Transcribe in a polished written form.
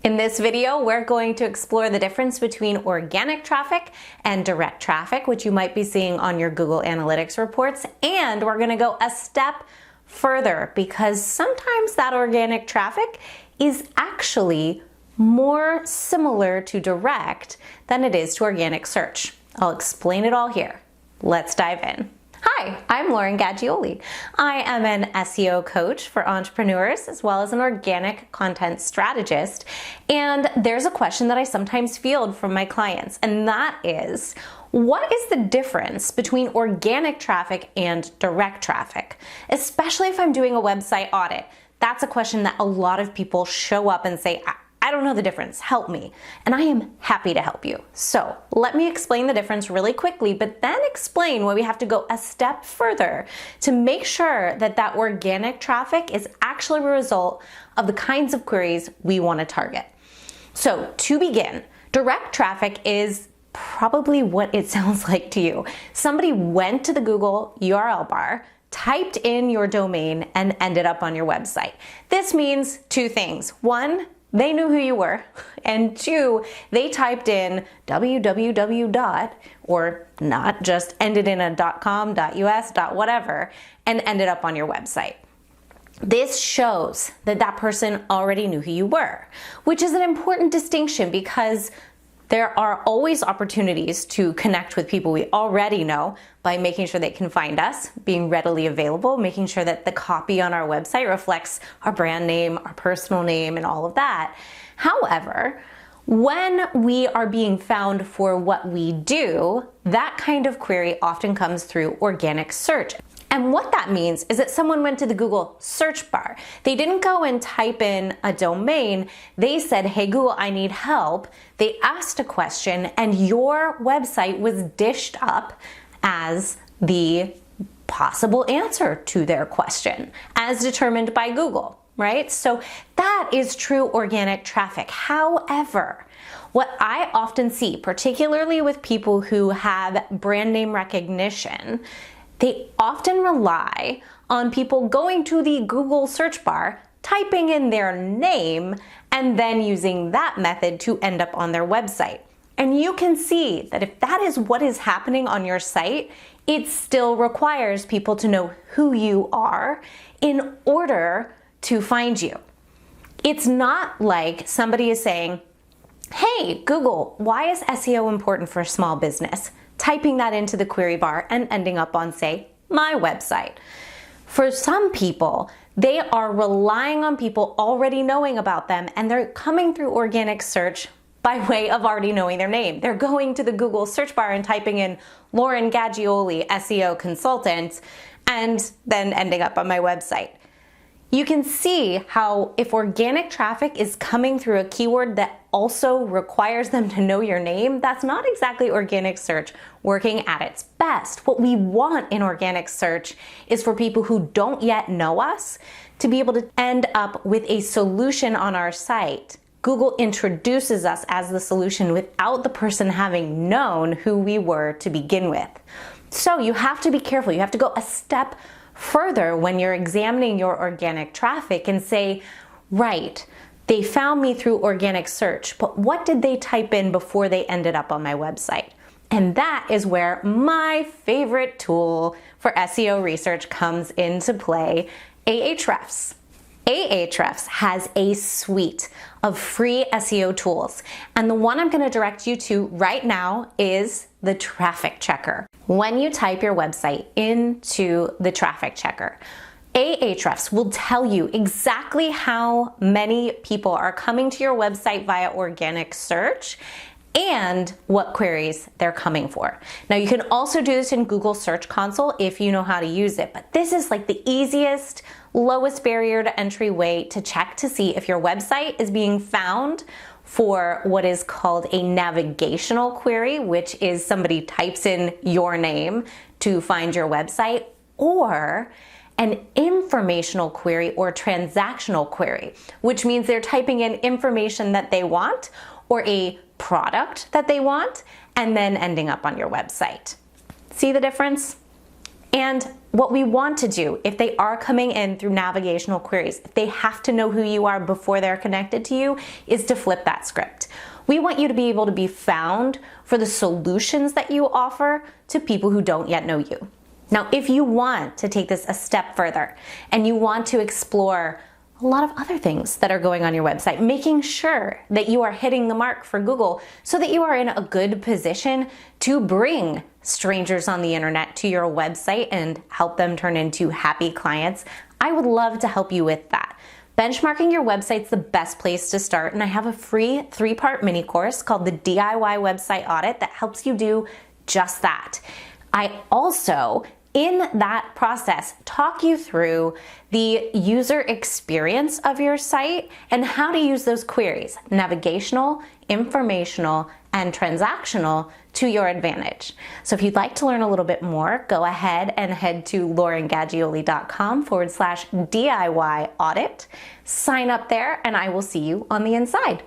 In this video, we're going to explore the difference between organic traffic and direct traffic, which you might be seeing on your Google Analytics reports. And we're going to go a step further because sometimes that organic traffic is actually more similar to direct than it is to organic search. I'll explain it all here. Let's dive in. Hi, I'm Lauren Gaggioli. I am an SEO coach for entrepreneurs as well as an organic content strategist. And there's a question that I sometimes field from my clients, and that is, what is the difference between organic traffic and direct traffic? Especially if I'm doing a website audit. That's a question that a lot of people show up and say, I don't know the difference, help me. And I am happy to help you. So let me explain the difference really quickly, but then explain why we have to go a step further to make sure that that organic traffic is actually a result of the kinds of queries we want to target. So to begin, direct traffic is probably what it sounds like to you. Somebody went to the Google URL bar, typed in your domain, and ended up on your website. This means two things. One, they knew who you were, and two, they typed in www. Or not, just ended in a .com, .us, .whatever, and ended up on your website. This shows that that person already knew who you were, which is an important distinction because there are always opportunities to connect with people we already know by making sure they can find us, being readily available, making sure that the copy on our website reflects our brand name, our personal name, and all of that. However, when we are being found for what we do, that kind of query often comes through organic search. And what that means is that someone went to the Google search bar. They didn't go and type in a domain. They said, hey, Google, I need help. They asked a question and your website was dished up as the possible answer to their question, as determined by Google, right? So that is true organic traffic. However, what I often see, particularly with people who have brand name recognition, they often rely on people going to the Google search bar, typing in their name, and then using that method to end up on their website. And you can see that if that is what is happening on your site, it still requires people to know who you are in order to find you. It's not like somebody is saying, hey, Google, why is SEO important for a small business? Typing that into the query bar and ending up on, say, my website. For some people, they are relying on people already knowing about them, and they're coming through organic search by way of already knowing their name. They're going to the Google search bar and typing in Lauren Gaggioli, SEO consultant, and then ending up on my website. You can see how if organic traffic is coming through a keyword that also requires them to know your name, that's not exactly organic search working at its best. What we want in organic search is for people who don't yet know us to be able to end up with a solution on our site. Google introduces us as the solution without the person having known who we were to begin with. So you have to be careful. You have to go a step further when you're examining your organic traffic and say, right, they found me through organic search, but what did they type in before they ended up on my website? And that is where my favorite tool for SEO research comes into play, Ahrefs. Ahrefs has a suite of free SEO tools, and the one I'm going to direct you to right now is the Traffic Checker. When you type your website into the Traffic Checker, Ahrefs will tell you exactly how many people are coming to your website via organic search and what queries they're coming for. Now you can also do this in Google Search Console if you know how to use it, but this is like the easiest, lowest barrier to entry way to check to see if your website is being found for what is called a navigational query, which is somebody types in your name to find your website, or an informational query or transactional query, which means they're typing in information that they want or a product that they want and then ending up on your website. See the difference? And what we want to do, if they are coming in through navigational queries, if they have to know who you are before they're connected to you, is to flip that script. We want you to be able to be found for the solutions that you offer to people who don't yet know you. Now, if you want to take this a step further and you want to explore a lot of other things that are going on your website, making sure that you are hitting the mark for Google so that you are in a good position to bring strangers on the internet to your website and help them turn into happy clients, I would love to help you with that. Benchmarking your website's the best place to start, and I have a free 3-part mini course called the DIY Website Audit that helps you do just that. I also, in that process, talk you through the user experience of your site and how to use those queries, navigational, informational, and transactional, to your advantage. So if you'd like to learn a little bit more, go ahead and head to laurengaglioli.com/DIY audit. Sign up there and I will see you on the inside.